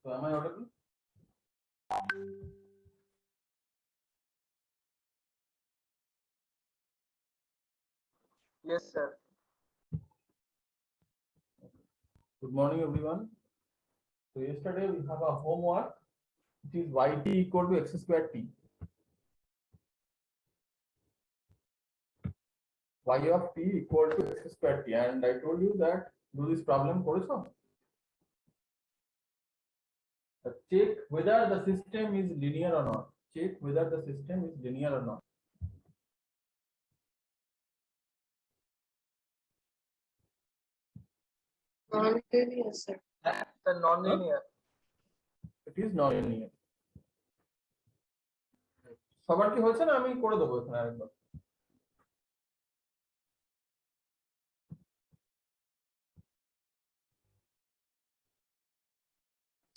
So am I audible? Yes, sir. Good morning, everyone. So yesterday we have a homework. It is yt equal to x square t. Y of t equal to x square t, and I told you that do this problem করেছো? Check whether the system is linear or not. Check whether the system is linear or not. Non-linear, sir. The non-linear. It is non-linear. সবার কি হয়েছে না আমি করে দেবো এখানে আরেকবার।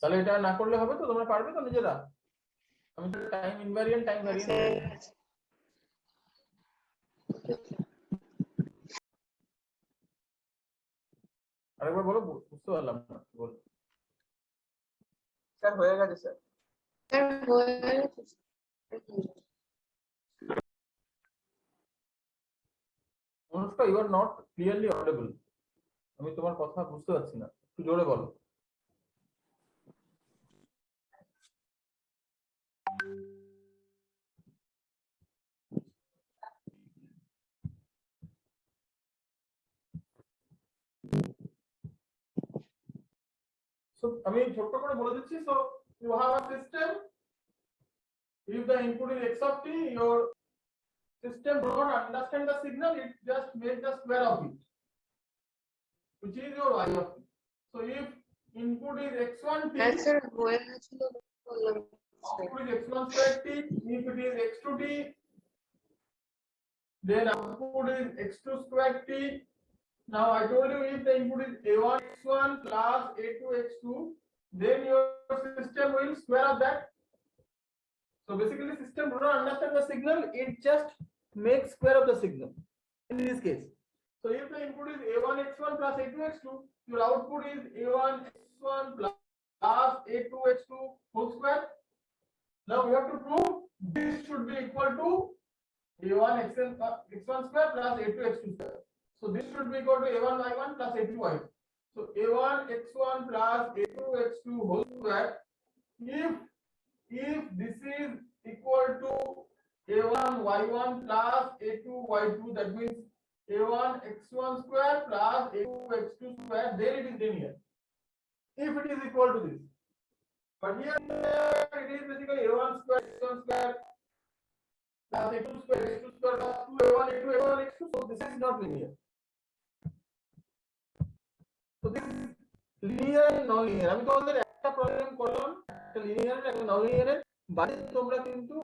তাহলে এটা না করলে হবে তো, তোমরা পারবে তো নিজেরা? আমি তো টাইম ইনভ্যারিয়েন্ট আরেকবার বলো, বুঝতে পারলাম না বলো। স্যার হয়ে গেছে sir. Anushka, you are not clearly audible. আমি তোমার কথা বুঝতে পারছি না, একটু জোরে বলো। So আমি ছোট করে বলে দিচ্ছি। So you have a system. If the input is x of t, your system does not understand the signal, it just makes the square of it, which is your y of t. So if input is x1 t, output is x1 square t. If it is x2 t, then output is x2 square t. Now I told you if the input is a1 x1 plus a2 x2, then your system will square of that. So basically system does not understand the signal, it just makes square of the signal in this case. So if the input is a1 x1 plus a2 x2, your output is a1 x1 plus a2 x2 whole square. Now we have to prove this should be equal to a1 x1 square plus a2 x2 square. So this should be equal to a1 y1 plus a2 y2. So a1 x1 plus a2 x2 whole square. If this is equal to a1 y1 plus a2 y2, that means a1 x1 square plus a2 x2 square, then it is linear. If it is equal to this, but here it is basically a1 square x1 square plus a2 square x2 square plus 2a1 a2 a1 x2, so this is not linear. So this is linear and non-linear. আমি তোমাদের একটা problem করলাম, একটা linear একটা non-linear, বাইরে তোমরা কিন্তু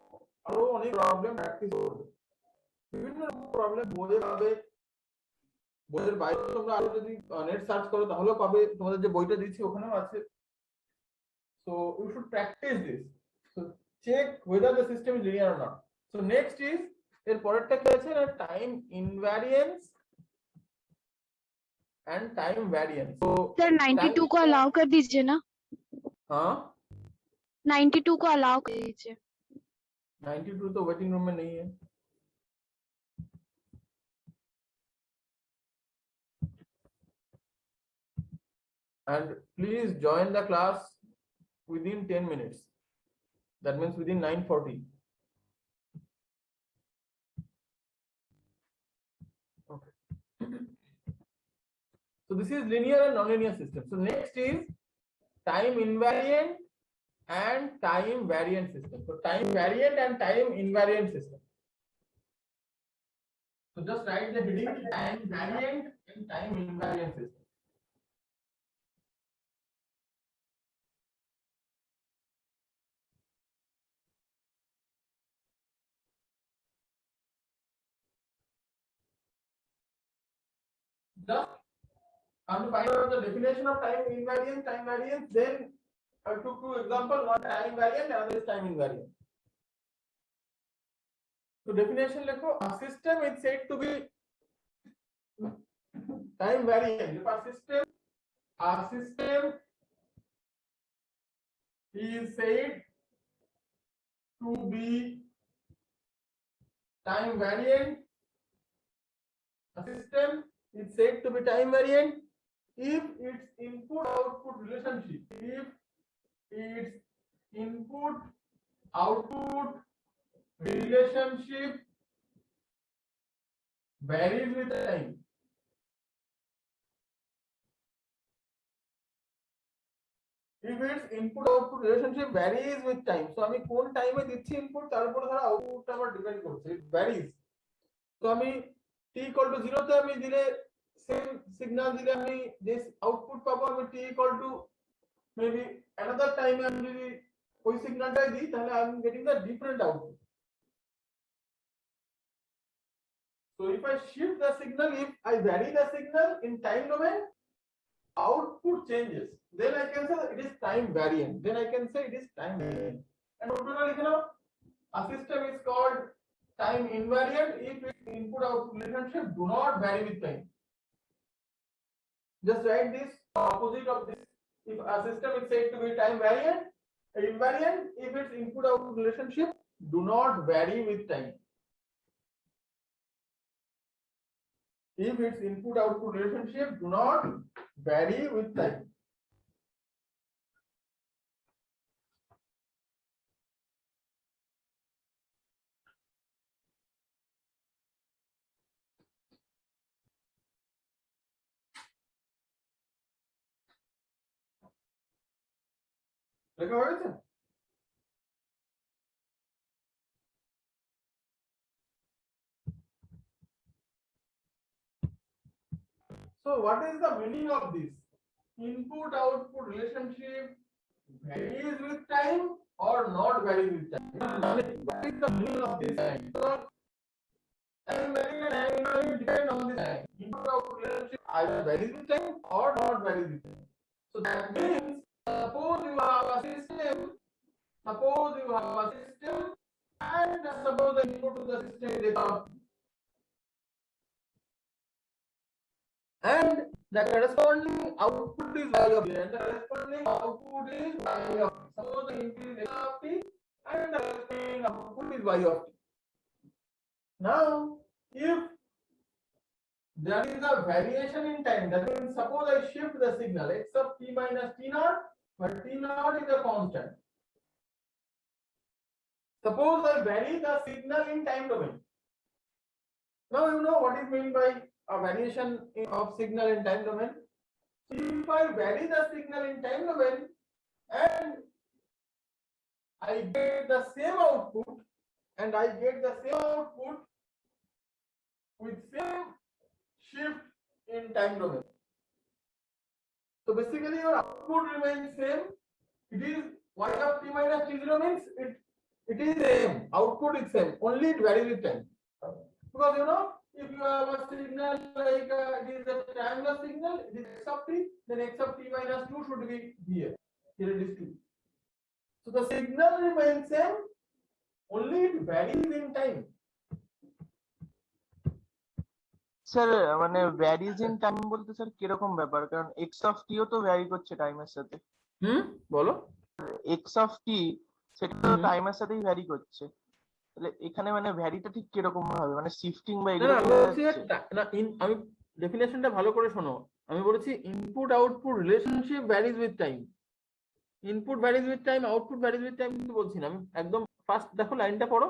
আরো অনেক প্রবলেম প্র্যাকটিস করবে। বিভিন্ন রকম প্রবলেম বইয়ে পাবে, বইয়ের বাইরে তোমরা আরো যদি নেট সার্চ করো তাহলেও পাবে, তোমাদের যে বইটা দিচ্ছি ওখানেও আছে। So you should practice this. So check whether the system is linear or not. So next is এর পরেরটা কি আছে না, টাইম ইনভ্যারিয়েন্স एंड टाइम वेरिएंस। तो सर 92 को अलाउ कर दीजिए ना। हाँ 92 को अलाउ कर दीजिए। 92 तो वेटिंग रूम में नहीं है। And please join the class within 10 minutes. That means within 9:40. Okay. So this is linear and nonlinear system. So next is time invariant and time variant system. So time variant and time invariant system. So just write the heading time variant and time invariant system. Just I have to find out the definition of time invariant, time variant. Then I took two examples, one time variant, another is time invariant. So definition lekho, a system is said to be time variant. If a system is said to be time variant. A system is said to be time variant if its input output relationship, varies with time. If its input output relationship varies with time, so আমি কোন টাইমে দিচ্ছি input তার উপর ধর আউটপুটটা আমার depend করছে, it varies. তো আমি t equal to 0 তে আমি দিলে সেম সিগন্যাল দিলে আমি যে আউটপুট পাবো, আমি t equal to maybe another time আমি যদি ওই সিগন্যালটাই দিই তাহলে I am getting the different output. So if I shift the signal, if I vary the signal in time domain, output changes. Then I can say it is time variant. Then I can say it is time variant. And a system is called time invariant if its input output relationship do not vary with time. Just write this opposite of this. If a system is said to be time variant, invariant if its input output relationship do not vary with time. If its input output relationship do not vary with time. লেখা হয়েছে? So what is the meaning of this? Input output relationship varies with time or not varies with time? What is the meaning of this? Time varies depend on this time. Input output relationship either varies with time or not varies with time. So that means suppose you have a system and suppose the input to the system is x, and the corresponding output is y of t, and the corresponding output is y of t. Suppose the input is x of t and the corresponding output is y of t. Now if there is a variation in time, that means suppose I shift the signal x of t minus t naught, but t naught is a constant. Suppose I vary the signal in time domain. Now you know what is meant by a variation of signal in time domain. If I vary the signal in time domain and I get the same output with same shift in time domain. So basically your output remains same. It is y of t minus t0 means it is same. Output is same. Only it varies with time. Because you know, if you have a signal like it is a triangular signal, it is x of t, then x of t minus 2 should be here. Here it is 2. So the signal remains same. Only it varies in time. Sir মানে varies in time বলতে sir কিরকম ব্যাপার? কারণ x of টিও তো vary করছে টাইমের সাথে। বলো। এক্স অফ টি সেটা তো টাইমের সাথেই ভ্যারি করছে, তাহলে এখানে মানে ভ্যারিটা ঠিক কিরকম হবে? মানে শিফটিং বা এগুলো না, আমি ডেফিনেশনটা ভালো করে শোনো। আমি বলেছি input output relationship varies with time. Input varies with time, output varies with time কিন্তু বলছি না। আমি একদম ফার্স্ট দেখো লাইনটা পড়ো।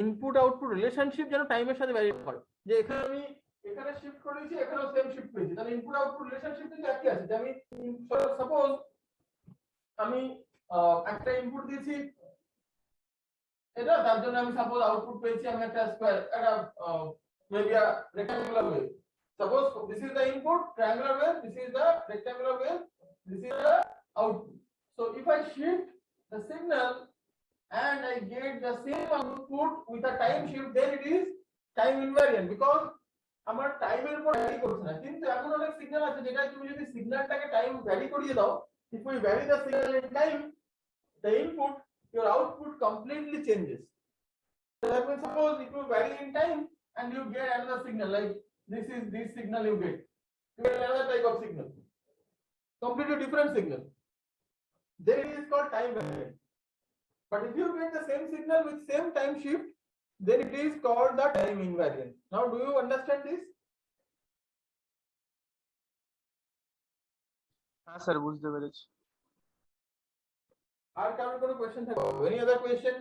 ইনপুট আউটপুট রিলেশনশিপ যেন টাইমের সাথে ভ্যারি করে। যে এখানে আমি এখানে শিফট করেছি, এখানেও সেম শিফট পেয়েছি, তাহলে ইনপুট আউটপুট রিলেশনশিপ কিন্তু একই আছে। যে আমি সাপোজ আমি একটা ইনপুট দিয়েছি এটা, তার জন্য আমি সাপোজ আউটপুট পেয়েছি আমি একটা স্কয়ার, একটা maybe a rectangular wave. Suppose this is the input triangular wave, this is the rectangular wave, this is the output. So if I shift the signal and I get the same output with a time shift, then it is time invariant because আমার টাইমের উপর vary করছে না। কিন্তু এমন অনেক signal আছে যেটা তুমি যদি সিগন্যালটাকে টাইম ভ্যারি করিয়ে দাও, if we vary the signal in time, the input, your output completely changes. So that means suppose if you vary in time and you get another signal like this signal you get another type of signal, completely different signal. then it is called time variant. But if you get the same signal with same time shift, then it is called the time invariant. Now, do you understand this? হ্যাঁ sir বুঝতে পেরেছি। আর কারোর কোনো question থাকবে? Any other question?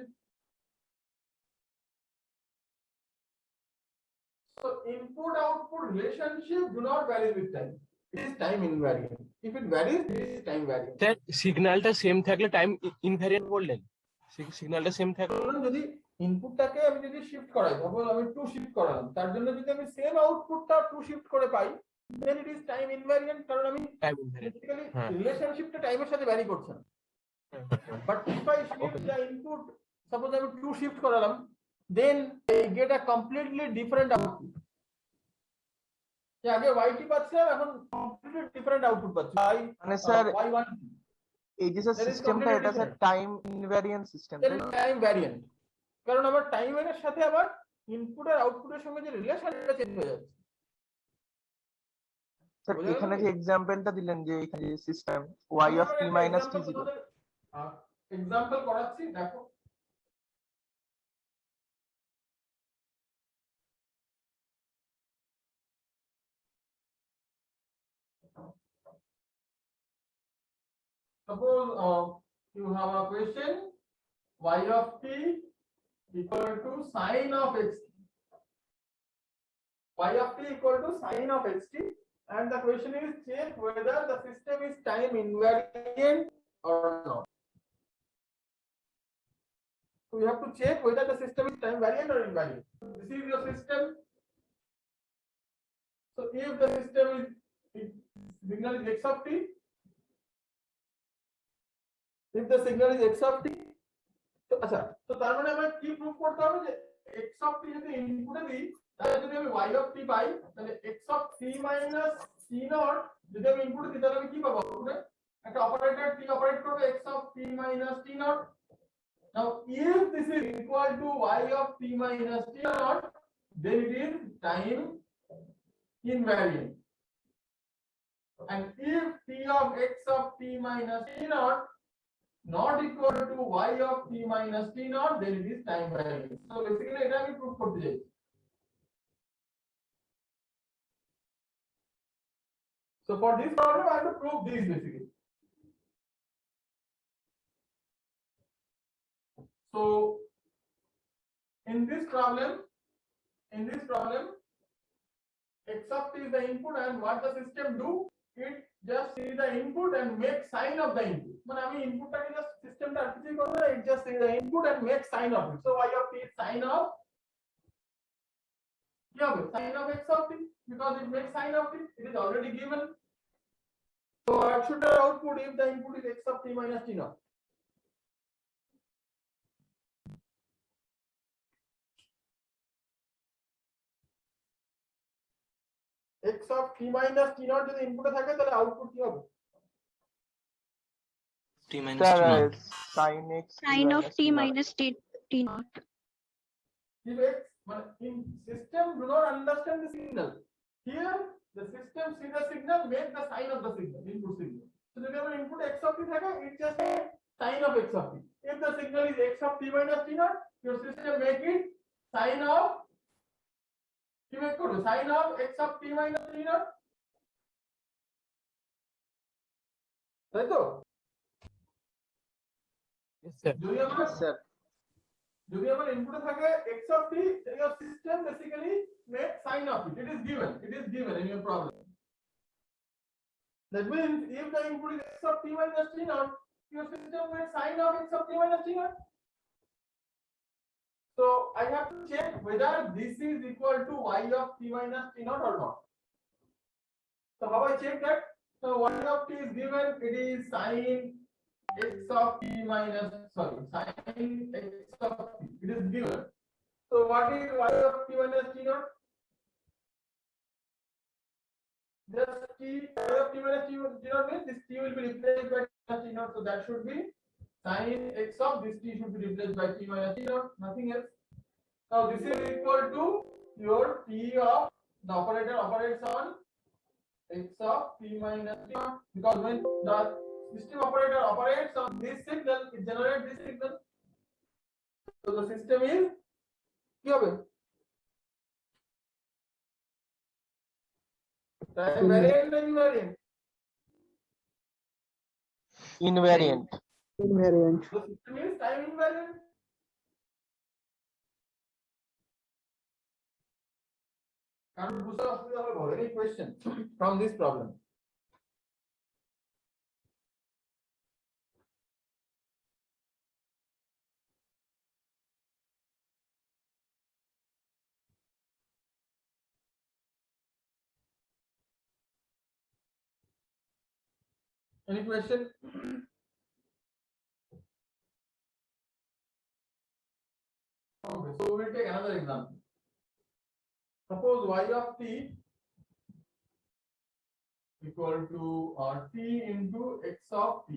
So input output relationship do not vary with time. It is time invariant. If it varies, it is time variant. Sir সিগন্যালটা same থাকলে time invariant বললেন, সিগন্যালটা সেম থাকলে ধরুন যদি ইনপুটটাকে আমি যদি শিফট করাই, সাপোজ আমি 2 শিফট করালাম, তার জন্য যদি আমি সেম আউটপুটটা 2 শিফট করে পাই, then it is time invariant, কারণ আমি টাইম ইনভ্যারিয়েন্ট। বেসিক্যালি হ্যাঁ। রিলেশনশিপটা টাইমের সাথে ভ্যারি করছে না। But if I shift the input, suppose I 2 shift করালাম, then I get a completely different output. আগে yt পাচ্ছিলাম, এখন completely different output পাচ্ছি। মানে স্যার y1 এই যে স্যার There is সিস্টেমটা completely এটা sir different. Time invariant system, that is time variant, কারণ আমার টাইমের সাথে আবার ইনপুট আর আউটপুটের সঙ্গে যে রিলেশনটা চেঞ্জ হয়ে যাচ্ছে। স্যার বোঝা গেল এখানে কি? যে এক্সাম্পলটা দিলেন যে এখানে যে system y of t minus t0, example করাচ্ছি, দেখো। Suppose you have a question, y of t equal to sine of xt. Y of t equal to sine of xt, and the question is check whether the system is time invariant or not. So we have to check whether the system is time variant or invariant. This is your system. So if the system is signal is x of t, if the signal is x of t, তো আচ্ছা, তো তার মানে আমরা কি proof করতে হবে যে x of t যদি ইনপুটে দিই, তাহলে যদি আমি y of t পাই, তাহলে x of t minus t naught যদি আমি ইনপুটে দিই, তাহলে আমি কি পাবো আউটপুটে? একটা অপারেটর t অপারেট করবে x of t minus t naught. Now if this is equal to y of t minus t naught, then it is time invariant. And if t of x of t minus t naught not equal to y of t minus t naught, then it is time variant. So basically এটা আমি proof করতে চাই। So for this problem I have to prove this basically. So in this problem x of t is the input, and what the system do, it just see the input and make sign of the input. মানে আমি ইনপুটটাকে just সিস্টেমটা আর কিছুই করবে না, it just see the input and make sign of it. So y of t is sign of কি হবে? Sign of x of t, because it makes sign of it. It is already given. So what should the output if the input is x of t minus t naught? x of t minus t naught যদি ইনপুটে থাকে, তাহলে output কি হবে? t minus t sir naught। sin x Sign of t naught. minus t naught. If x, in system do not understand the signal. Here the system see the signal, make the sign of the signal, input signal. So যদি আমার input x of t থাকে, it just make sign of x of t. If the signal is x of t minus t naught, your system make it sign of কি make করবে? Sign of x of t minus t naught. তাই তো? Yes, sir. যদি আমার ইনপুটে থাকে x of t, then your system basically make sign of it. It is given in your problem. That means if the input is x of t minus t naught, your system makes sign of x of t minus t naught. So I have to check whether this is equal to y of t minus t naught or not. So how I check that? So y of t is given, it is sin x of t minus sin x of t. It is given. So what is y of t minus t naught? Just t, y of t minus t naught means this t will be replaced by t minus t naught. So that should be sin x of this t should be replaced by t minus t naught, nothing else. Now this is equal to your t of the operator operates on x of t minus t naught, because when the system operator operates on this signal, it generates this signal. So the system is কি হবে? Time variant না invariant? Invariant. Invariant. The system is time invariant. কারণ বুঝতে অসুবিধা হবে বলো, any question from this problem? Any question? Okay, so we'll take another example. Suppose y of t equal to t into x of t.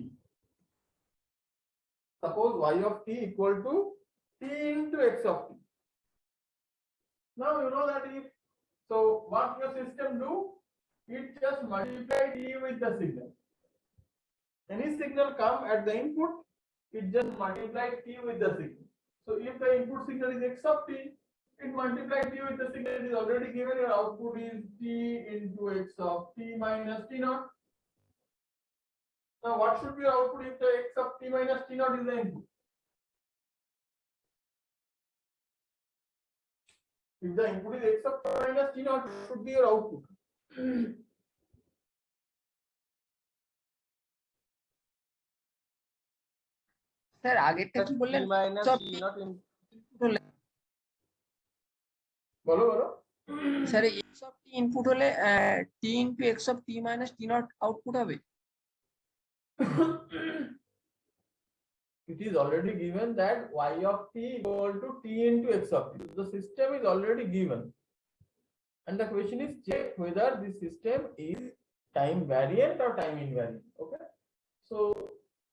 Suppose y of t equal to t into x of t. Now you know that if so, what your system do? It just multiply t with the signal. Any signal come at the input, it just multiply t with the signal. So if the input signal is x of t, it multiplies t with the signal is already given. Your output is t into x of t minus t naught. Now what should be your output if the x of t minus t naught is the input? If the input is x of t minus t naught, should be your output. Sir আগেরটা কি বললেন? T minus সব T naught in বলো বলো। Sir x of t input হলে t into x of t minus t naught output হবে। It is already given that y of t equal to t into x of t. The system is already given. And the question is check whether this system is time variant or time invariant. Okay. So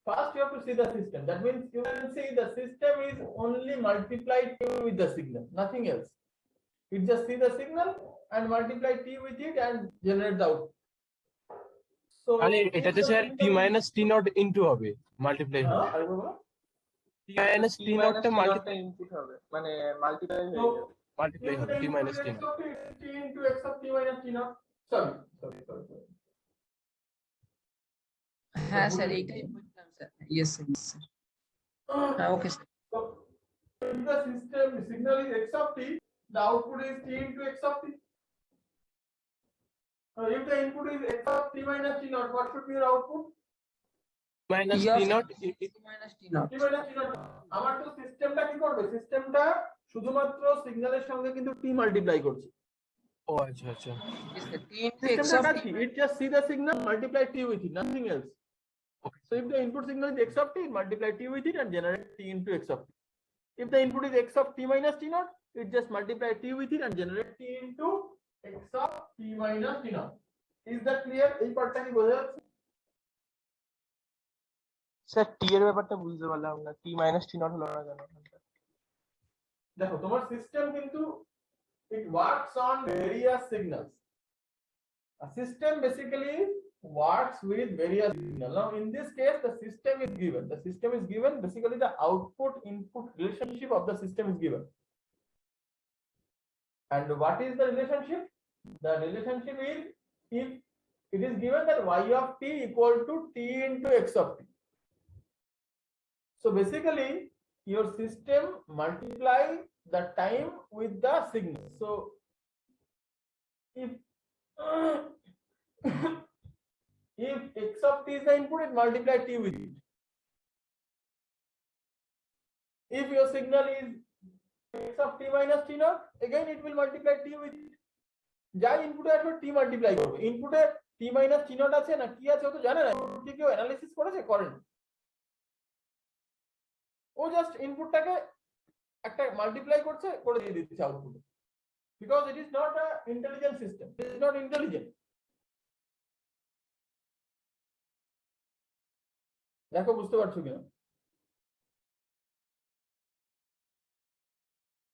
first you have to see the system. That means you can see the system is only multiplied t with the signal, nothing else. It just see the signal and multiply t with it and generate the output. So তাহলে এটাতে sir t minus t naught into হবে multiply হবে I don't know. t minus t naught টা multiply input হবে মানে multiply হয়ে So যাবে। Multiply হবে t minus t naught t into x of t minus t naught. Sorry. হ্যাঁ sir এইটাই বলছিলাম স্যার। Yes sir. হ্যাঁ okay sir. So if the system signal is x of t, the output is t into x of t. If the input is x of t minus t naught, what should be your output? minus T of t naught t minus t naught। t minus t naught. আমার তো সিস্টেমটা কি করবে? সিস্টেমটা শুধুমাত্র সিগন্যালের সঙ্গে কিন্তু t মাল্টিপ্লাই করছে। ও আচ্ছা আচ্ছা Yes, sir. t into x System of টা t কি? It just see the signal, multiply t with it, nothing else. Okay. So if the input signal is x of t, multiply t with it and generate t into x of t. If the input is x of t minus t naught, it just multiply t with it and generate t into x of t minus t naught. Is that clear? এই পার্টটা কি বোঝা যাচ্ছে? Sir টি এর ব্যাপারটা বুঝতে পারলাম না, টি মাইনাস টি নট হলো না কেন? দেখো তোমার সিস্টেম কিন্তু it works on various signals. A system basically works with various signals. Now in this case the system is given. The system is given, basically the output input relationship of the system is given. And what is the relationship? The relationship is if it is given that y of t equal to t into x of t. So basically your system multiply the time with the signal. So if if x of t is the input, it multiply t with it. If your signal is x of t minus t naught, again it will multiply t with it. যা ইনপুটে আসবে t multiply করবে। ইনপুটে t minus t naught আছে না কি আছে ও তো জানে না, কি কেউ অ্যানালিসিস করেছে? করেন। ও জাস্ট ইনপুটটাকে একটা মাল্টিপ্লাই করছে, করে দিয়ে দিচ্ছে আউটপুটে। Because it is not a intelligent system. It is not intelligent. দেখো বুঝতে পারছো কিনা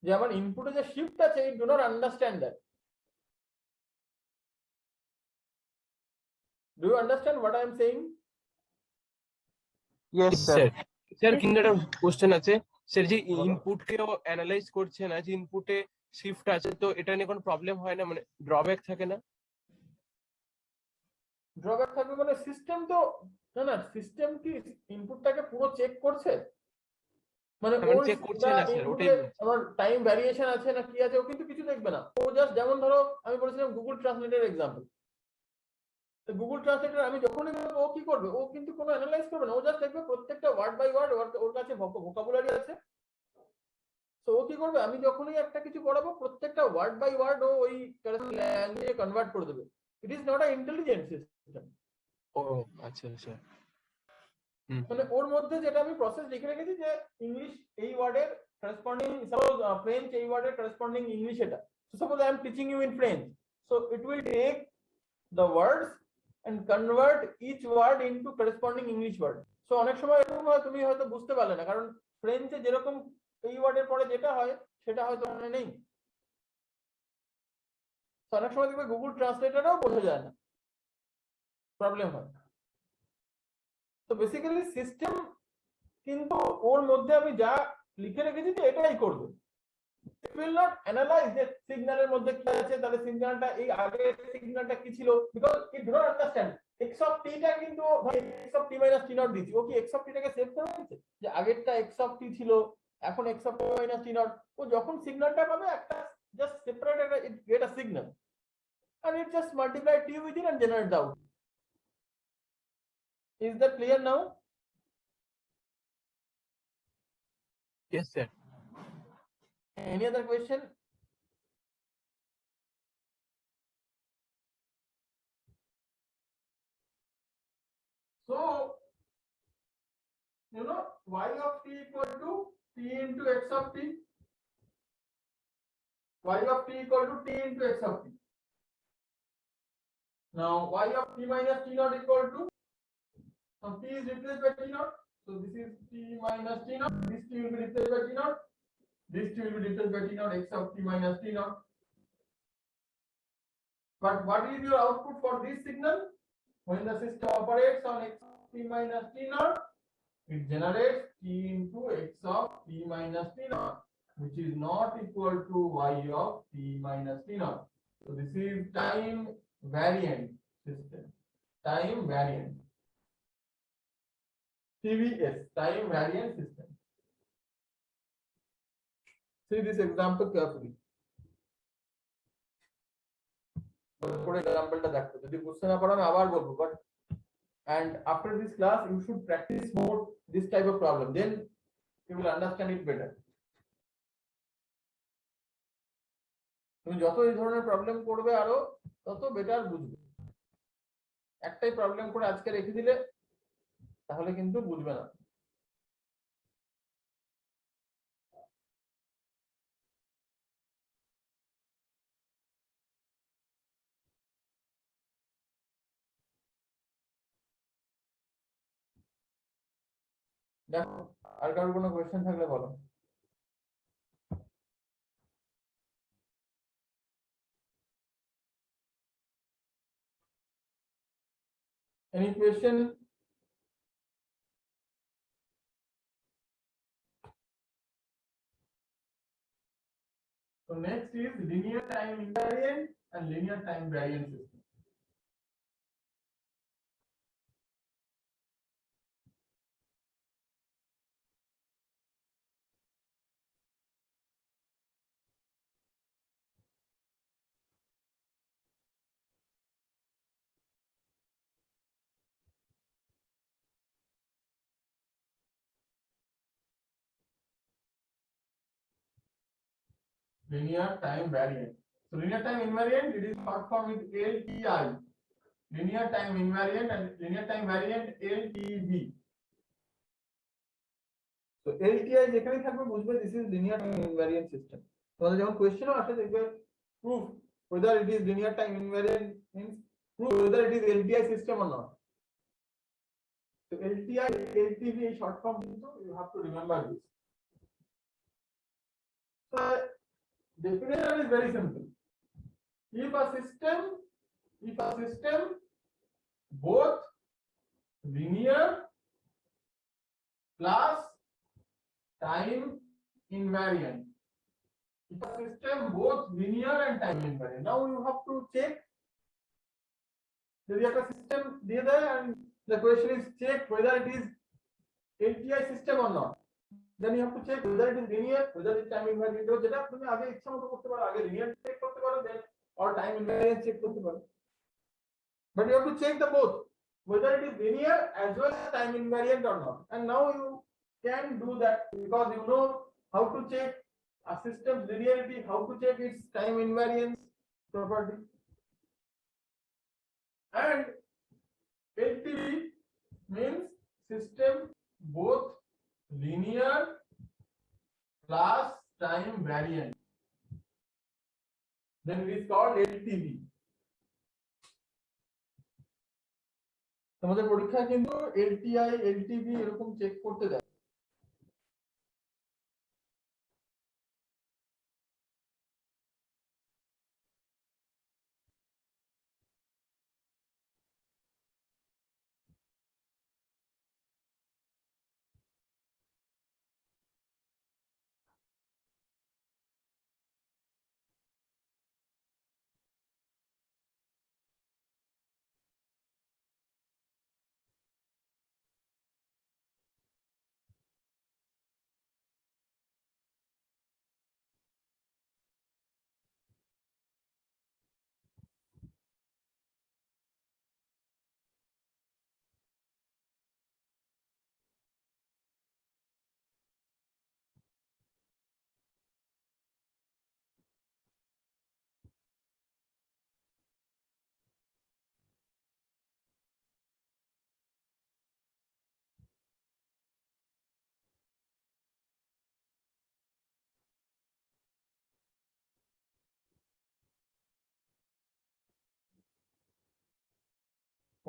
যে আমার ইনপুটে যে শিফট আছে, I do not understand that. Do you understand what I am saying? Yes sir. Sir sir কিন্তু একটা কোশ্চেন আছে স্যার, যে ইনপুট কেও অ্যানালাইজ করছে না, যে ইনপুটে শিফট আছে, তো এটা নিয়ে কোনো প্রবলেম হয় না, মানে ড্রব্যাক থাকে না? ড্রব্যাক থাকবে মানে সিস্টেম তো না, সিস্টেম কি ইনপুটটাকে পুরো চেক করছে? মানে মানে ওই চেক করছে না স্যার, ওটাই ইনপুটে বলছি। আমার টাইম ভ্যারিয়েশন আছে না কি আছে, ও কিন্তু কিছু দেখবে না। ও জাস্ট, যেমন ধরো আমি বলেছিলাম গুগল ট্রান্সলেটের এক্সাম্পল, গুগল ট্রান্সলেটর আমি যখনই বলবো, ও কি করবে? ও কিন্তু কোনো অ্যানালাইজ করবে না, ও জাস্ট দেখবে প্রত্যেকটা ওয়ার্ড বাই ওয়ার্ড ওর কাছে ভোকাবুলারি আছে। তো ও কি করবে? আমি যখনই একটা কিছু পড়াবো, প্রত্যেকটা ওয়ার্ড বাই ওয়ার্ড ও ওই ল্যাঙ্গুয়েজে কনভার্ট করে দেবে। It is not a intelligent system. ও আচ্ছা আচ্ছা। মানে ওর মধ্যে যেটা আমি প্রসেস লিখে রেখেছি, যে ইংলিশ এই ওয়ার্ডের করসপন্ডিং, সাপোজ ফ্রেঞ্চ এই ওয়ার্ডের করসপন্ডিং ইংলিশ এটা। So suppose I am teaching you in French, so it will take the words and convert each word into corresponding English word. So অনেক সময় এরকম হয়, তুমি হয়তো বুঝতে পারলে না, কারণ ফ্রেঞ্চে যেরকম এই ওয়ার্ডের পরে যেটা হয় সেটা হয়তো মনে নেই। তো অনেক সময় দেখবে গুগল ট্রান্সলেটরও বোঝা যায় না, প্রবলেম হয়। তো বেসিক্যালি সিস্টেম কিন্তু ওর মধ্যে আমি যা লিখে রেখেছি যে এটাই করবে। It will not analyze যে সিগন্যালের মধ্যে কি আছে, তাহলে সিগন্যালটা এই আগের সিগন্যালটা কি ছিল, because it do not understand x of t টা কিন্তু x of t minus t naught দিছি, ও কি x of t টাকে সেভ করে নিয়েছে যে আগেরটা x of t ছিল, এখন x of t minus t naught? ও যখন সিগন্যালটা পাবে একটা জাস্ট সেপারেট একটা it get a signal and it just multiply t with it and generate the output. Is that clear now? Yes sir. Any other question? So, you know, y of t equal to t into x of t. Y of t equal to t into x of t. Now, y of t minus t naught equal to, now t is replaced by t naught. So, this is t minus t naught. This t will be replaced by t naught. This t will be replaced by t naught, x of t minus t naught. But what is your output for this signal? When the system operates on x of t minus t naught, it generates t into x of t minus t naught, which is not equal to y of t minus t naught. So this is time variant system. Time variant. TVS, time variant system. See this example carefully. For example, যদি বুঝতে না পারো আমি আবার বলবো, but and after this class you should practice more this type of problem, then you will understand it better. তুমি যত এই ধরনের প্রবলেম করবে আরো তত বেটার বুঝবে। একটাই প্রবলেম করে আজকে রেখে দিলে তাহলে কিন্তু বুঝবে না। দেখো, আর কারোর কোনো কোয়েশ্চেন থাকলে বলো। Any question? So next is linear time invariant and linear time variant system. Linear time variant. So linear time invariant, it is short form with LTI. Linear time invariant and linear time variant LTV. So LTI যেখানেই থাকবে বুঝবে this is linear time invariant system. তোমাদের যখন কোয়েশ্চেনও আসে দেখবে proof whether it is linear time invariant means proof whether it is LTI system or not. So LTI, LTV is short form, so you have to remember this. So definition is very simple. If a system both linear plus time invariant. If a system both linear and time invariant. Now you have to check. There is a system there, and the question is check whether it is LTI system or not. Then you have to check whether it is linear, whether it is time invariant. যেটা তুমি আগে ইচ্ছা মতো করতে পারো, আগে linear check করতে পারো, then or time invariant check করতে পারো. But you have to check the both, whether it is linear as well as time invariant or not. And now you can do that because you know how to check a system's linearity, how to check its time invariance property. And LTV means system both linear plus time variant. Then it is called LTV. তোমাদের পরীক্ষায় কিন্তু LTI, LTV এরকম check করতে দেয়।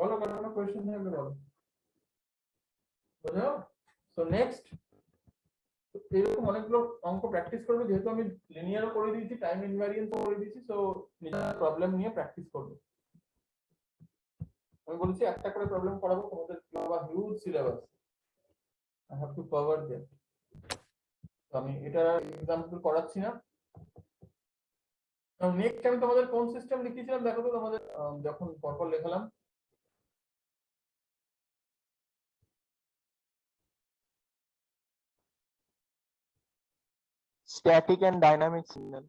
বলো কোনো question থাকলে বলো। বুঝলো? সো নেক্সট এরকম অনেকগুলো অঙ্ক প্র্যাকটিস করবে, যেহেতু আমি লিনিয়ারও করে দিয়েছি, টাইম ইনভ্যারিয়েন্ট করে দিয়েছি, সো নিজের প্রবলেম নিয়ে প্র্যাকটিস করবে। আমি বলেছি একটা করে প্রবলেম করাবো, তোমাদের huge syllabus, I have to cover that. আমি এটা এক্সাম্পল করাচ্ছি না। নেক্সট আমি তোমাদের কোন সিস্টেম লিখেছিলাম দেখো তো, তোমাদের যখন পরপর লেখালাম। Static and dynamic signal.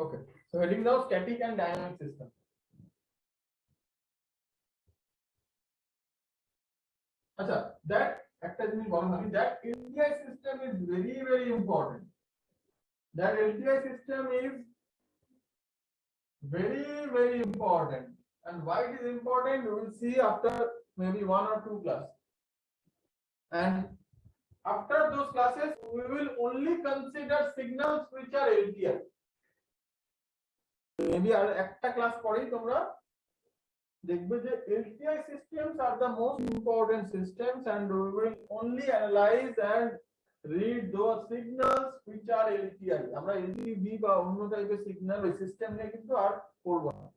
Okay, so heading now static and dynamic system. Acha, that একটা জিনিস বলো আমি, that LTI system is very very important. That LTI system is very very important, and why it is important we will see after maybe 1 or 2 class. And after those classes we will only consider signals which are LTI. Maybe আর একটা class পরেই তোমরা দেখবে যে LTI systems are the most important systems, and we will only analyze and read those signals which are LTI. আমরা LTV বা অন্য টাইপের signal ওই সিস্টেম নিয়ে কিন্তু আর পড়ব না।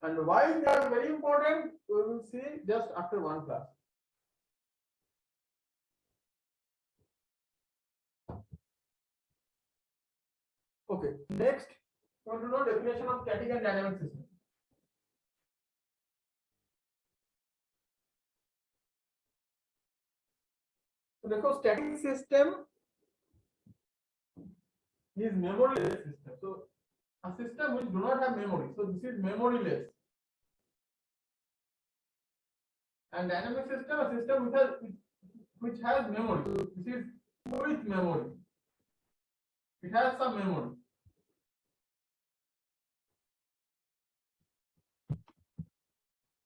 And why they are very important we will see just after one class. Okay, next we want to know definition of static and dynamic system. So देखो static system is memoryless system. So a system which do not have memory, so this is memoryless. And dynamic system, a system which has memory. So this is with memory. It has some memory.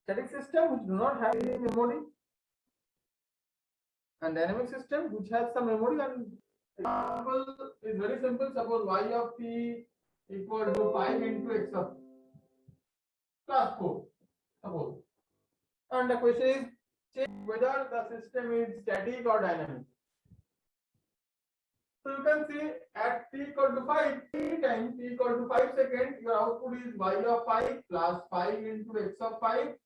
Static system which do not have any memory, and dynamic system which has some memory. And example is very simple. Suppose y of t equal to 5 into x of plus 4. Suppose, and the question is check whether the system is static or dynamic. So you can see at t equal to 5, t time t equal to 5 seconds, your output is y of 5 plus 5 into x of 5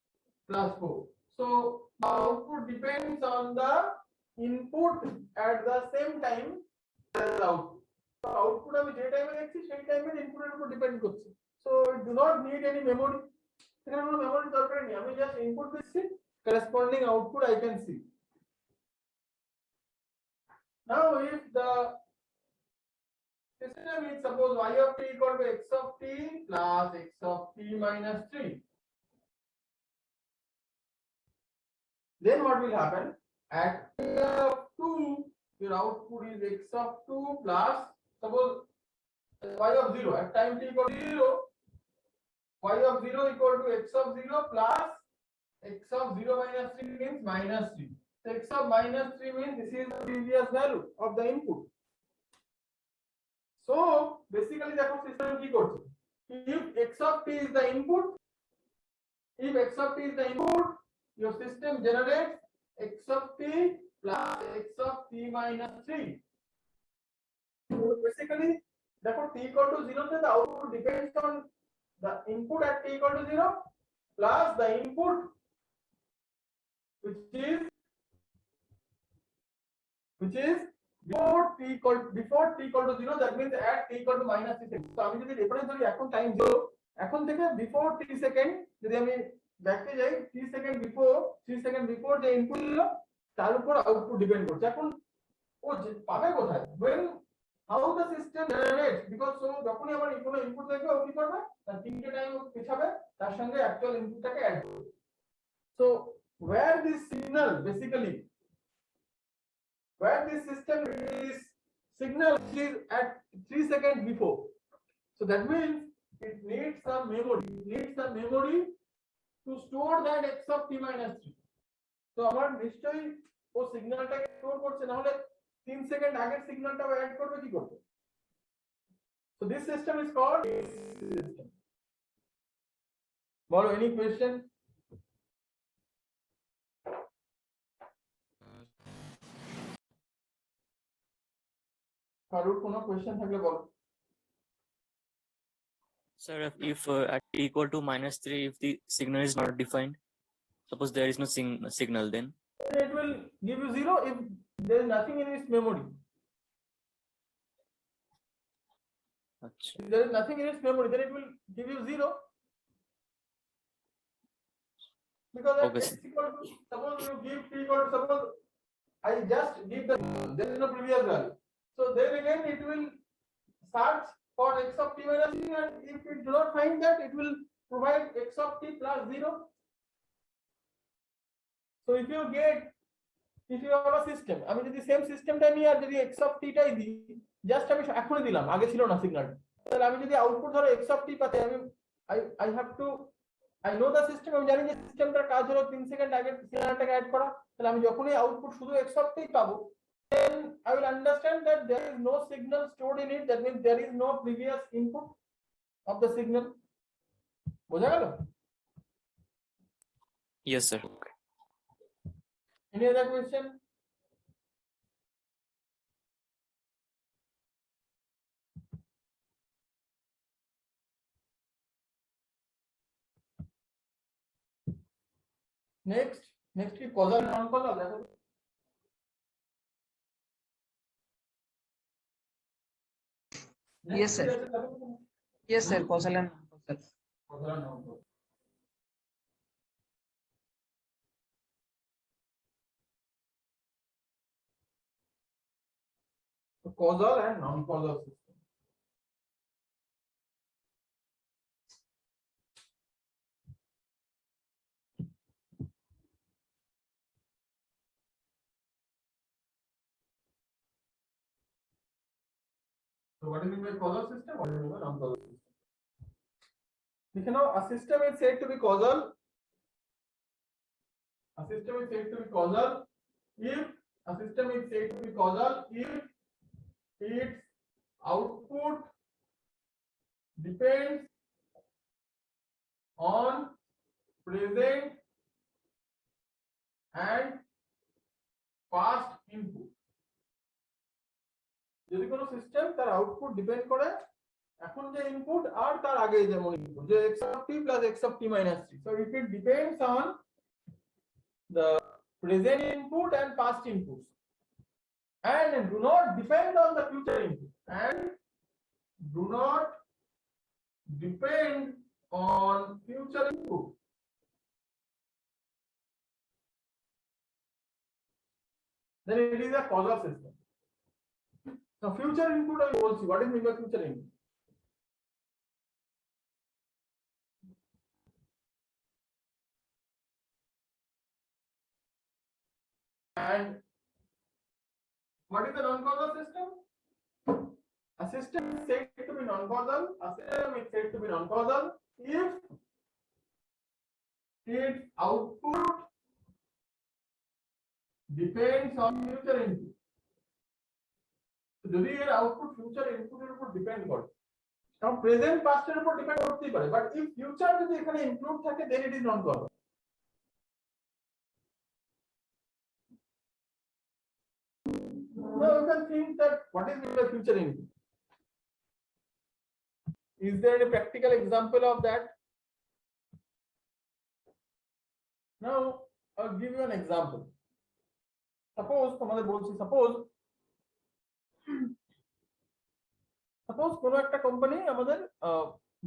plus 4. So the output depends on the input at the same time as the output. So output আমি যে টাইমে দেখছি সেই টাইমে ইনপুটের উপর depend করছে। So it do not need any memory. এখানে কোনো মেমরি দরকার নেই, আমি জাস্ট ইনপুট দিচ্ছি, corresponding output I can see. Now if the system is suppose y of t equal to x of t plus x of t minus 3, then what will happen? At t of 2, your output is x of 2 plus, suppose y of 0 at time t equal to 0, y of 0 equal to x of 0 plus x of 0 minus 3 means minus 3. So x of minus 3 means this is the previous value of the input. So basically the system কি করছে, if x of t is the input, your system generates x of t plus x of t minus 3. So basically therefore t equal to 0 then the output depends on the input at t equal to 0 plus the input which is before t equal to 0, that means at t equal to minus 3 seconds. So আমি যদি reference ধরি এখন time 0, এখন থেকে before t second যদি আমি ব্যাকে যাই, t সেকেন্ড বিফোর যে ইনপুট ছিল তার উপর আউটপুট ডিপেন্ড করছে। এখন ও পাবে কোথায়, when how the system generates, because so যখনই আমার কোনো ইনপুট দেখবে ও কি করবে, তার তিনটে টাইম পিছাবে, তার সঙ্গে অ্যাকচুয়াল ইনপুটটাকে অ্যাড করবে। So where this signal basically, where this system is signal is at 3 seconds before, so that means it needs some memory to store that x of t minus 3. So আমার নিশ্চয়ই ও সিগন্যালটাকে store করছে, না হলে 3 second আগের সিগন্যালটা add করবে কি করবে। So this system is called system. বলো, any question? কারোর কোনো কোশ্চেন থাকলে বলো। Sir, if at t equal to minus 3, if the signal is not defined, suppose there is no signal, then It will give you 0 if there is nothing in its memory. Achha. If there is nothing in its memory, then it will give you 0. Because at Okay, x equal to, suppose you give t equal to, suppose I just give the, there is no previous value. So then again it will search for x of t minus 3, and if it do not find that, it will provide x of t plus 0. So if you have a system, আমি যদি same সিস্টেমটা নিয়ে আর যদি x of t টাই দিই, just আমি এখনই দিলাম, আগে ছিল না সিগন্যালটা, তাহলে আমি যদি আউটপুট ধরো x of t পাতে, I know the system, আমি জানি যে সিস্টেমটার কাজ হলো 3 সেকেন্ড আগে সিগন্যালটাকে অ্যাড করা, তাহলে আমি যখনই আউটপুট শুধু x of t পাবো, then I will understand that there is no signal stored in it, that means there is no previous input of the signal. বোঝা গেল? Yes, sir. Okay. Any other question? Next কি causal non causal দেখো। Yes, sir. Yes, sir. Causal and non-causal. Causal and non-causal. So causal and non-causal system. So what do you mean by causal system? What do you mean by non-causal system? You know, a system is said to be causal. A system is said to be causal if its output depends on present and past input. যদি কোনো system তার output depend করে এখন যে input আর তার আগে যেমন input, যে x of t plus x of t minus 3. So if it depends on the present input and past inputs, and do not depend on the future input, and do not depend on future input. Then it is a causal system. Now future input I will see what is meant by future input. And what is the non-causal system? A system is said to be non-causal. A system is said to be non-causal if its output depends on future input. যদি এর output future ইনপুটের উপর depend করে, কারণ present পাস্টের উপর depend করতেই পারে, but if future যদি এখানে ইনক্লুড থাকে then it is non causal. Now you can think that what is the future input? Is there any practical example of that? Now I'll give you an example. Suppose তোমাদের বলছি, suppose কোনো একটা company আমাদের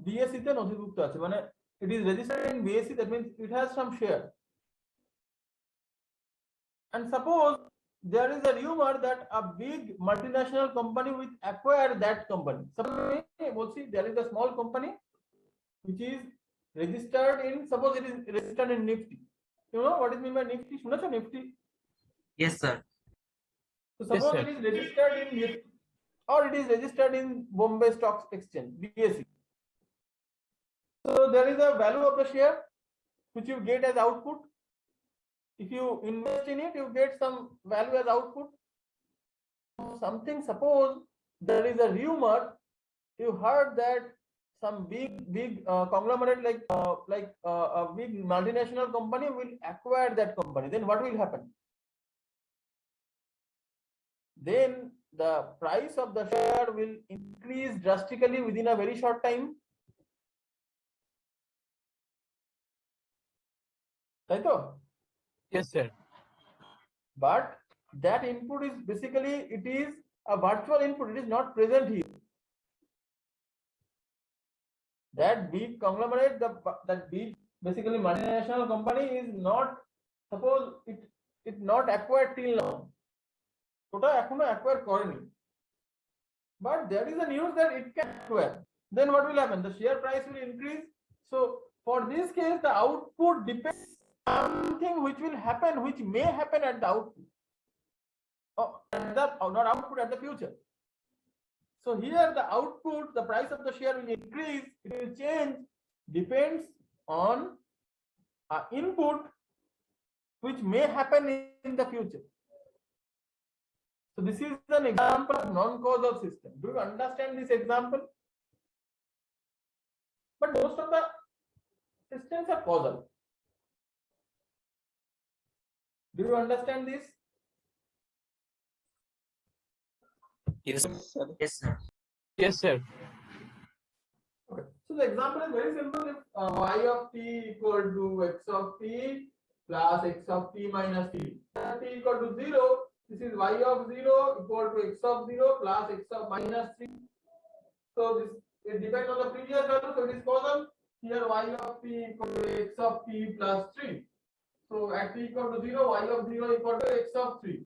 BSc তে নথিভুক্ত আছে, মানে it is registered in BSE, that means it has some share. And suppose there is a rumor that a big multinational company will acquire that company. Suppose there is a small company which is registered in, suppose it is registered in Nifty. You know what is mean by Nifty? শুনেছো Nifty? Yes, sir. So suppose sir. it is registered in Nifty or it is registered in Bombay Stock Exchange, BSE. So there is a value of the share which you get as output. If you invest in it, you get some value as output. Something, suppose there is a rumor, you heard that some big conglomerate like a big multinational company will acquire that company. Then what will happen? Then the price of the share will increase drastically within a very short time. Right? Yes, sir. But that input is basically, it is a virtual input, it is not present here. That big conglomerate, that big basically multinational company is not, suppose it not acquired till now. ওটা এখনো acquire করেনি, but there is a news that it can acquire. Then what will happen? The share price will increase. So for this case, the output depends on something which will happen, which may happen at the output, not output, at the future. So here the output, the price of the share will increase, it will change, depends on an input which may happen in the future. So this is an example of non-causal system. Do you understand this example? But most of the systems are causal. Do you understand this? Yes, sir. Yes, sir. Yes, sir. Okay. So the example is very simple. If y of t equal to x of t plus x of t minus t, t equal to 0, this is y of 0 equal to x of 0 plus x of minus 3. So this, it depends on the previous value, so it is causal. Here y of t equal to x of t plus 3. So at t equal to 0, y of 0 equal to x of 3.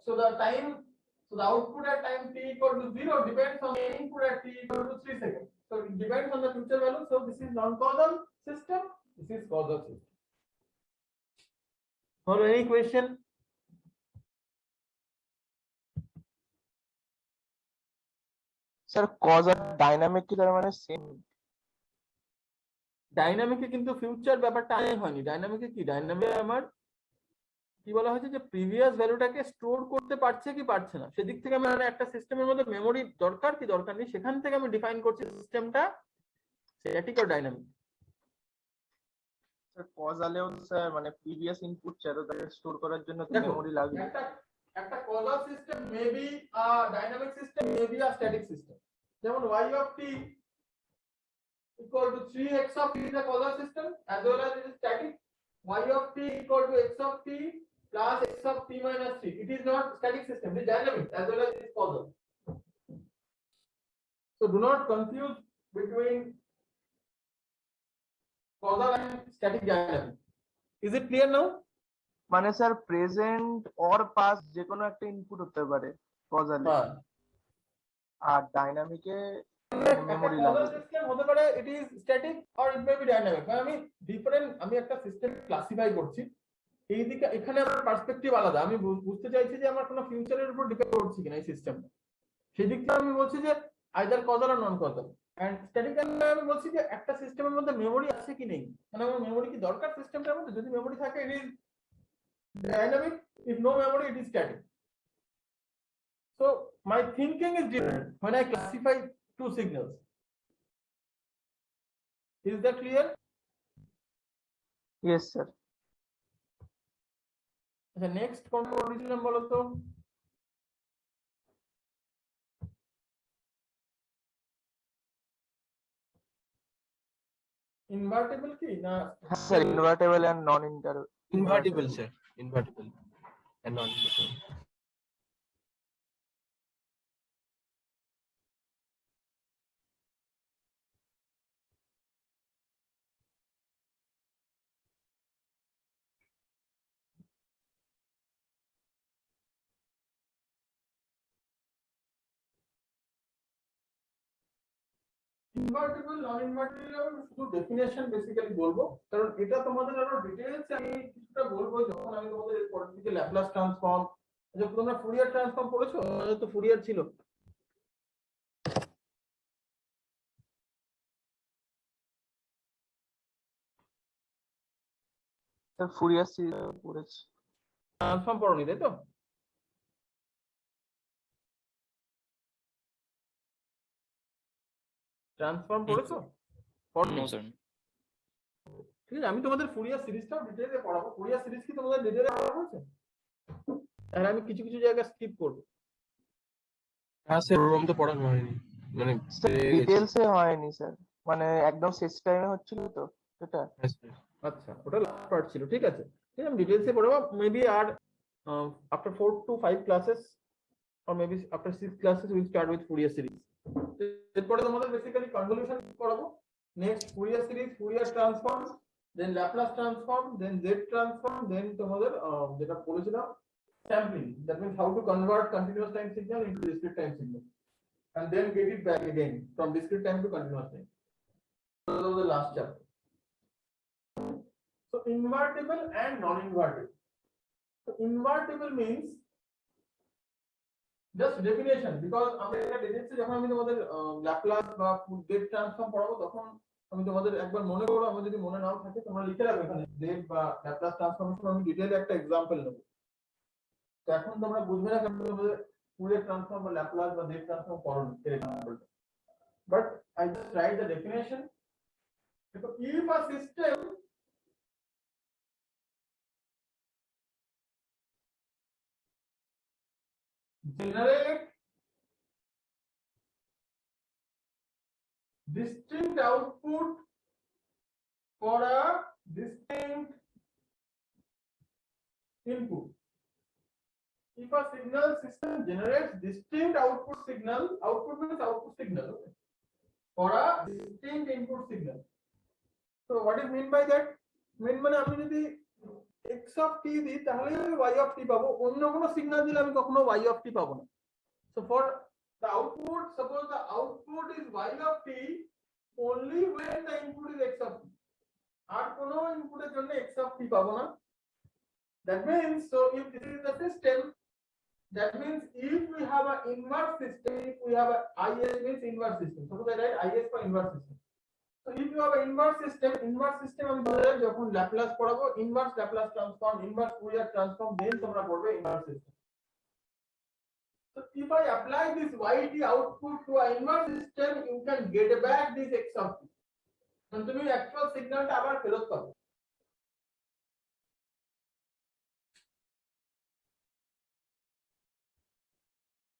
So the output at time t equal to 0 depends on the input at t equal to 3 seconds. So it depends on the future value. So this is non-causal system. This is causal system. Or any question? Sir cause আর dynamic কি তার মানে same? ডাইনামিকে কিন্তু future ব্যাপারটা আগে হয়নি। ডাইনামিকে কি, ডাইনামিকে আমার কি বলা হয়েছে যে প্রিভিয়াস ভ্যালুটাকে স্টোর করতে পারছে কি পারছে না, সেদিক থেকে আমার একটা সিস্টেমের মধ্যে মেমোরি দরকার কি দরকার নেই, সেখান থেকে আমি ডিফাইন করছি সিস্টেমটা স্ট্যাটিক আর ডাইনামিক। স্যার কজালেও স্যার মানে প্রিভিয়াস ইনপুট চাইতো তাকে স্টোর করার জন্য মেমোরি লাগবে। একটা causal system may be a dynamic system, may be a static system. যেমন y of t equal to 3x of t is a causal system as well as it is static. Y of t equal to x of t plus x of t minus 3. It is not static system, it is dynamic as well as it is causal. So do not confuse between causal and static dynamic. Is it clear now? মানে sir present or past যে কোনো একটা input হতে পারে কজালি, আর ডাইনামিকে memory লাগবে। System হতে পারে it is static or it may be dynamic. আমি একটা সিস্টেম ক্লাসিফাই করছি, এই দিকে এখানে আমার পার্সপেক্টিভ আলাদা। আমি বুঝতে চাইছি যে আমার কোনো ফিউচারের উপর ডিপেন্ড করছে কিনা এই সিস্টেমটা, সেই দিক থেকে আমি বলছি যে either causal or non causal. And static আমি বলছি যে একটা সিস্টেমের মধ্যে মেমোরি আছে কি নেই, মানে আমার মেমোরি কি দরকার সিস্টেমটার মধ্যে। যদি মেমোরি থাকে it is dynamic, if no memory it is static. So my thinking is different when I classify two signals. Is that clear? Yes sir. The next condition বলো তো। Invertible কি না? হ্যাঁ sir, invertible and non Invertible, sir. Invertible and non-invertible. Invertible non invertible আমি শুধু definition basically বলবো, কারণ এটা তোমাদের আরো ডিটেইলস আমি কিছুটা বলবো যখন আমি তোমাদের এর পরের দিকে ল্যাপ্লাস ট্রান্সফর্ম, যখন তোমরা ফুরিয়ার ট্রান্সফর্ম পড়েছো, আমাদের তো ফুরিয়ার ছিল। স্যার ফুরিয়ার সিরিজ পড়েছি। ট্রান্সফর্ম পড়োনি তাই তো? ট্রান্সফর্ম পড়েছো? No, sir. ঠিক আছে, আমি তোমাদের ফুরিয়ার সিরিজটাও ডিটেইলে পড়াবো। ফুরিয়ার সিরিজ কি তোমাদের ডিটেইলে পড়াবো হয়েছে? আর আমি কিছু কিছু জায়গা স্কিপ করব। হ্যাঁ স্যার, ওরকম তো পড়ানো হয়নি, মানে ডিটেইলসে হয়নি স্যার, মানে একদম শেষ টাইমে হচ্ছিল তো এটা। আচ্ছা, ওটা লাস্ট পার্ট ছিল, ঠিক আছে। ঠিক আছে, আমি ডিটেইলসে পড়াবো মেবি। আর after 4 to 5 classes or maybe after 6 classes we'll start with Fourier series. এরপরে তোমাদের বেসিক্যালি কনভলিউশন পড়াবো, next Fourier series, Fourier transform, then Laplace transform, then Z transform, then তোমাদের যেটা বলেছিলাম sampling, that means how to convert continuous time signal into discrete time signal and then get it back again from discrete time to continuous time. So that was the last chapter. So invertible and non-invertible. So invertible means just definition, because আমরা এটা দেখেছি যখন আমি তোমাদের Laplace বা Z transform পড়াবো, তখন আমি তোমাদের একবার মনে করো, আমার যদি মনে নাও থাকে তোমরা লিখে রাখবে এখানে জেড বা ল্যাপ্লাস ট্রান্সফর্মেশন আমি ডিটেইলে একটা एग्जांपल নেব। তো এখন তোমরা বুঝবে না কেন তোমাদের Fourier transform or Laplace or Laplace transform for example. But I just write the definition. So if a system generate distinct output for a distinct input. If a signal system generates distinct output signal, output means output signal, okay, for a distinct input signal. So what is mean by that? Mean মানে আমি যদি x of t দিই তাহলে আমি y of t পাবো, অন্য কোনো signal দিলে আমি কখনো y of t পাবো না। So for the output, suppose the output is y of t only when the input is x of t, আর কোনো ইনপুটের জন্য x of t পাবো না। That means, so if this is the system, that means if we have an inverse system, if we have a IS means inverse system, suppose I write IS for inverse system. So if you have an inverse system আমি বললাম যখন Laplace পড়াবো, inverse Laplace transform, inverse Fourier transform, then তোমরা পড়বে inverse system. So if I apply this YT output to an inverse system, you can get back this x of t. And তুমি actual সিগন্যালটা আবার ফেরত পাবে।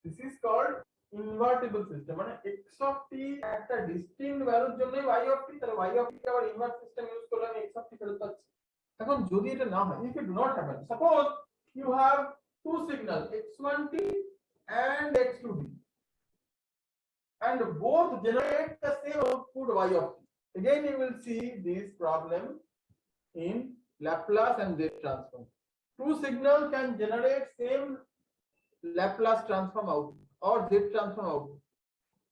This is called invertible system, মানে x of t একটা distinct ভ্যালুর জন্য y of t, তাহলে y of t আবার inverse system ইউজ করলে আমি x of t ফেরত পাচ্ছি। এখন যদি এটা না হয়, if it do not happen, suppose you have two signals, X1T and X2T, and both generate the same output Y of t. Again, you will see this problem in Laplace and Z transform. Two signals can generate same Laplace transform output or Z transform output.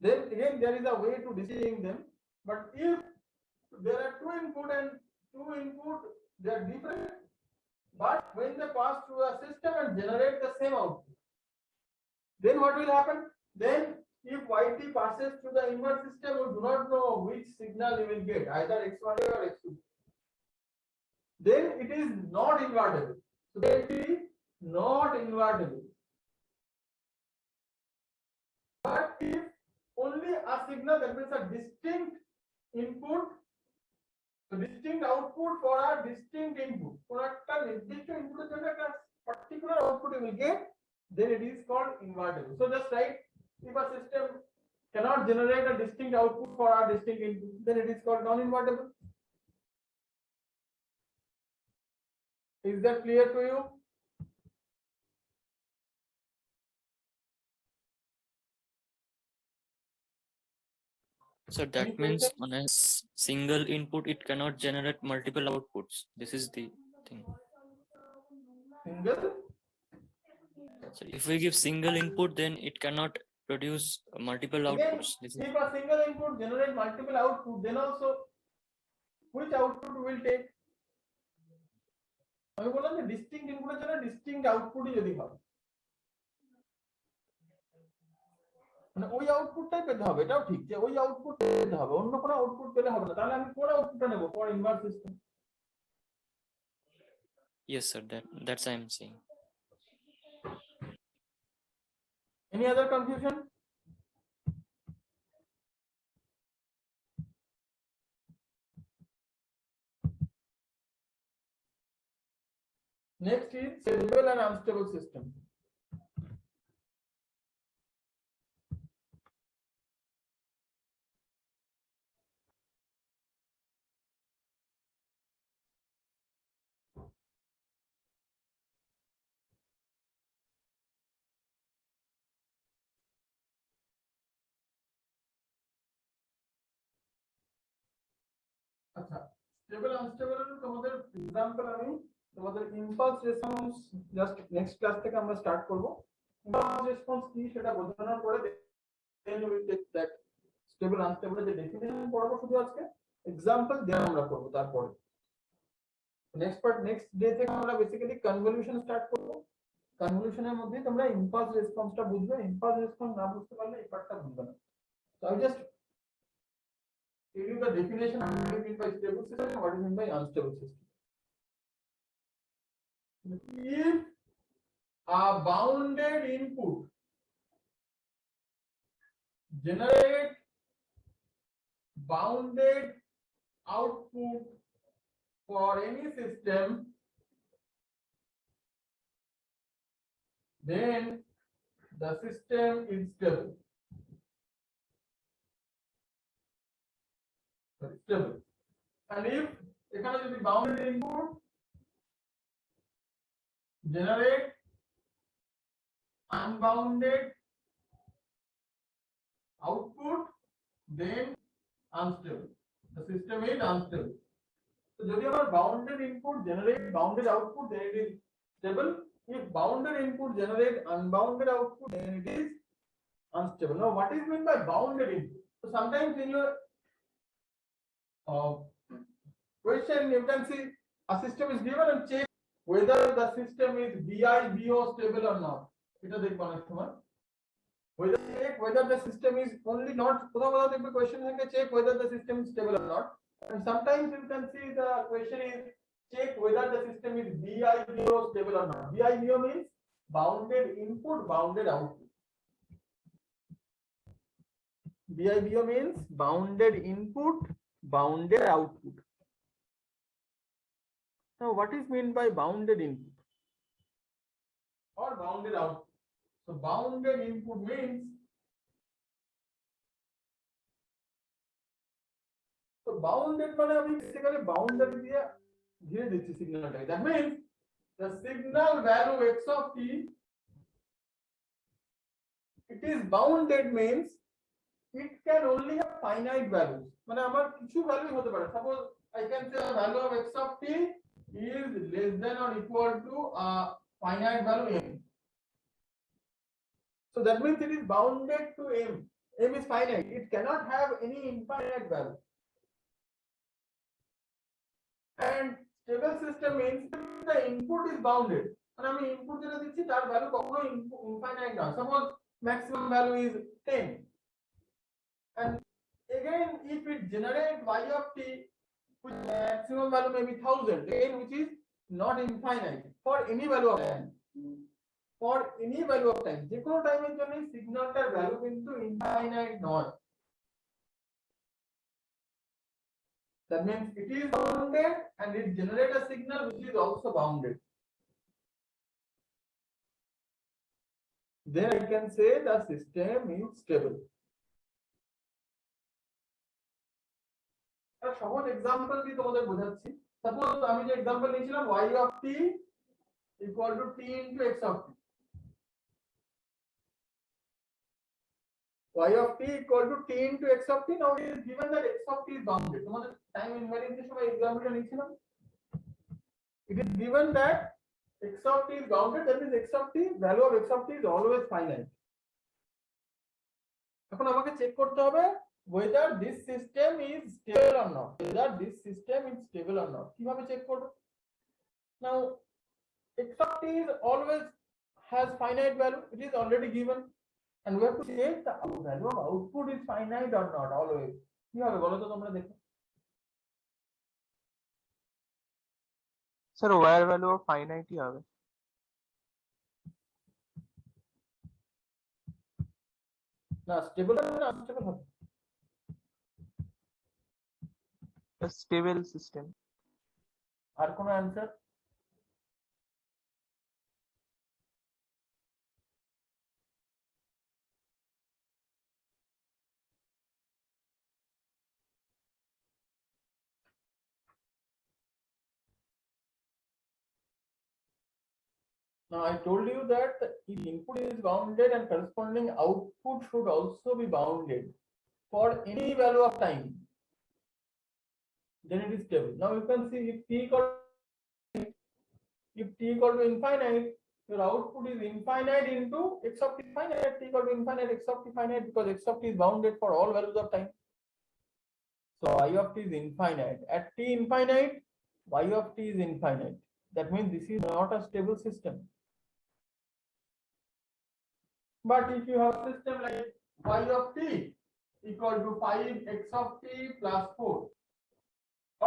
Then again, there is a way to distinguish them. But if there are two input, they are different. But when they pass through a system and generate the same output, then what will happen? Then if yt passes through the inverse system, we do not know which signal you will get, either x1 or x2. Then it is not invertible. So then it is not invertible. But if only a signal, that means a distinct input, a distinct output for a distinct input, for a distinct input, a particular output you will get, then it is called invertible. So just write, if a system cannot generate a distinct output for a distinct input, then it is called non-invertible. Is that clear to you? So that means on a single input, it cannot generate multiple outputs. This is the thing. Single? So if we give single input, then it cannot produce multiple Again, outputs. This is if a single input generate multiple output, then also which output will take? আমি বললাম যে distinct input এর জন্য distinct output যদি হয়, মানে ওই আউটপুটটাই পেতে হবে, এটাও ঠিক যে ওই আউটপুট পেতে হবে, অন্য কোনো আউটপুট পেলে হবে না। তাহলে আমি কোন আউটপুটটা নেব for inverse system? yes, sir. That's I am saying. Any other confusion? Next is stable and unstable system. আচ্ছা, স্টেবল আনস্টেবল এর তোমাদের एग्जांपल আমি তোমাদের impulse response just next class থেকে আমরা স্টার্ট করব। ইম্পালস রেসপন্স কি সেটা বোঝানোর পরে then will take that stable unstable এর যে ডেফিনিশন পড়াবো শুধু আজকে, एग्जांपल দেন আমরা করব তারপরে। নেক্সট ডে থেকে আমরা বেসিক্যালি কনভলিউশন স্টার্ট করব। কনভলিউশনের মধ্যে তোমরা ইম্পালস রেসপন্সটা বুঝবে, ইম্পালস রেসপন্স না বুঝতে পারলে এই পার্টটা বুঝবে না। So I just give you the definition of what is meant by stable system and what is meant by unstable system. If a bounded input generate bounded output for any system, then the system is stable. Stable. And if এখানে যদি bounded input generate unbounded output, then unstable. The system is unstable. So যদি আমার bounded input generate bounded output, then it is stable. If bounded input generate unbounded output, then it is unstable. Now what is meant by bounded input? So sometimes in your question you can see a system is given and check whether the system is BIBO stable or not. এটা দেখব অনেক সময়, whether the system is only not, কোথাও কোথাও দেখবে question থাকে check whether the system is stable or not, and sometimes you can see the question is check whether the system is BIBO stable or not. BIBO means bounded input bounded output. BIBO means bounded input bounded output. Now what is meant by bounded input or bounded output? So bounded input means, so bounded মানে আমি basically boundary দিয়ে ঘিরে দিচ্ছি সিগন্যালটাকে। That means the signal value x of t, it is bounded means it can only have finite values. মানে আমার কিছু value হতে পারে। Suppose I can say the value of x of t is less than or equal to a finite value m. So that means it is bounded to m. M is finite. It cannot have any infinite value. And stable system means the input is bounded. And I mean input যেটা দিচ্ছি তার value কখনো infinite না। Suppose maximum value is 10. And again, if it generates y of t, which maximum value may be 1000, again which is not infinite for any value of time. For any value of time, যে কোনো টাইমের জন্য সিগন্যালটার value কিন্তু infinite নয়। That means it is bounded and it generates a signal which is also bounded. Then I can say the system is stable. একটা সহজ example দিয়ে তোমাদের বোঝাচ্ছি। সাপোজ আমি যে এক্সাম্পল নিয়েছিলাম y of t equal to t into x of t. Y of t equal to t into x of t. Now it is given that x of t is bounded. তোমাদের time ইনভ্যারিয়েন্স এর সময় এক্সাম্পলটা নিয়েছিলাম। It is given that x of t is bounded, that means x of t, value of x of t is always finite. এখন আমাকে check করতে হবে whether this system is stable or not. Whether this system is stable or not. কিভাবে check করব? Now x of t is always has finite value. It is already given. And we have to check the value of output is finite or not always. কিভাবে বলো তো তোমরা দেখো। Sir wire value of ফাইনাইটই হবে। না stable না unstable হবে। Stable system. আর কোনো answer? Now I told you that if input is bounded and corresponding output should also be bounded for any value of time, then it is stable. Now you can see if t equal to infinite, your output is infinite into x of t finite. T equal to infinite, x of t finite, because x of t is bounded for all values of time. So y of t is infinite. At t infinite, y of t is infinite. That means this is not a stable system. But if you have a system like y of t equal to 5x of t plus 4,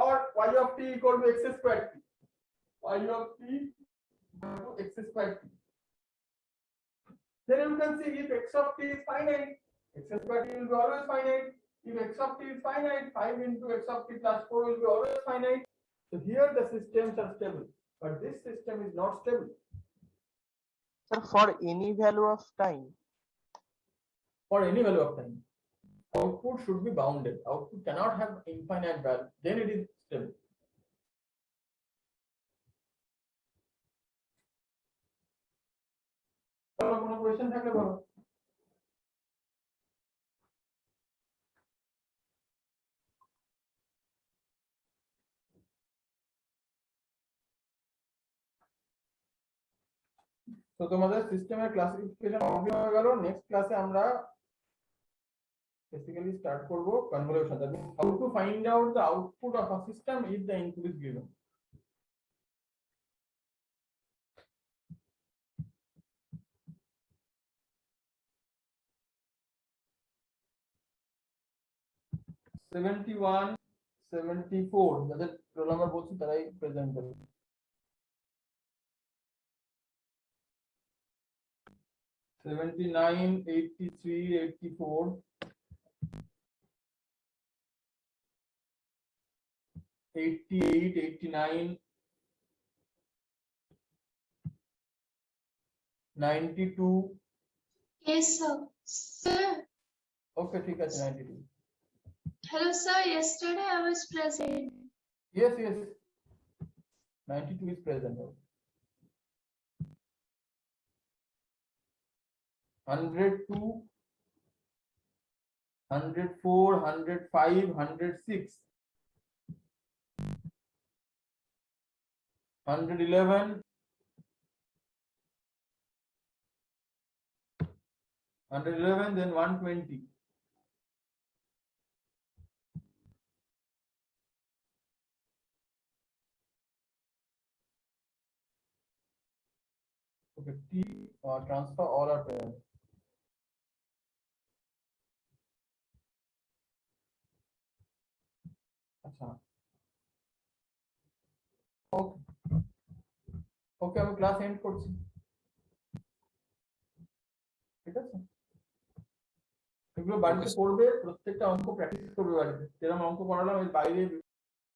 or y of t equal to x squared t, y of t equal to x squared t, then you can see if x of t is finite, x squared t will be always finite. If x of t is finite, 5 into x of t plus 4 will be always finite. So here the systems are stable, but this system is not stable. Sir, for any value of time. For any value of time, output should be bounded. Output cannot have infinite value. Then it is stable. কোনো question থাকলে বলো। তো তোমাদের সিস্টেমের classification overview হয়ে গেল। Next ক্লাসে আমরা বেসিক্যালি স্টার্ট করব convolution, that means how to find out the output of a system if the input is given. (71, 74) যাদের রোল নাম্বার বলছি তারাই প্রেজেন্ট করবে। 79, 83, 84, 88, 89, 92. Yes, sir. Sir. Okay, ঠিক আছে 92. Hello, sir. Yesterday I was present. Yes, 92 is present. 102, 104, 105, 106, 111, 111, then 120. Okay, T transfer all are pairs. আচ্ছা ওকে ওকে আমি class and করছি ঠিক আছে এগুলো বাড়িতে পড়বে প্রত্যেকটা অঙ্ক প্র্যাকটিস করবে বাড়িতে যেরকম অঙ্ক করালাম এর বাইরে